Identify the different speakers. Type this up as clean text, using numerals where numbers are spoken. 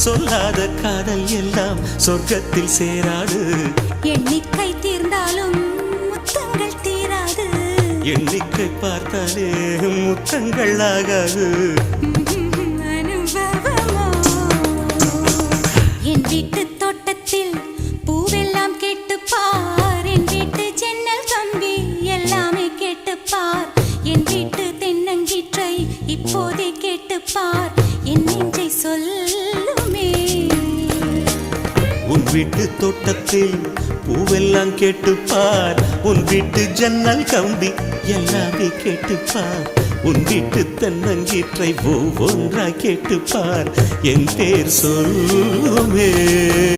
Speaker 1: சொல்லாத காதல் எல்லாம் சொர்க்கத்தில் சேராது.
Speaker 2: எண்ணிக்கை தீர்ந்தாலும் முத்தங்கள் தீராது.
Speaker 1: எண்ணிக்கை பார்த்தாலே முத்தங்கள் ஆகாது.
Speaker 2: அனுபவமோ என் வீட்டு தோட்டத்தில் பூவெல்லாம் கேட்டுப்பார். என் வீட்டு ஜன்னல் கம்பி எல்லாமே கேட்டுப்பார். என் வீட்டு தென்னங்கீற்றை இப்போதே கேட்டுப்பார். என் நெஞ்சை சொல்லுமே.
Speaker 1: உன் வீட்டு தோட்டத்தில் பூவெல்லாம் கேட்டுப்பார். உன் வீட்டு ஜன்னல் கம்பி எல்லாமே கேட்டுப்பார். உன் வீட்டு தென்னங்கீற்றை ஒவ்வொன்றா கேட்டுப்பார். என் பேர் சொல்லுமே.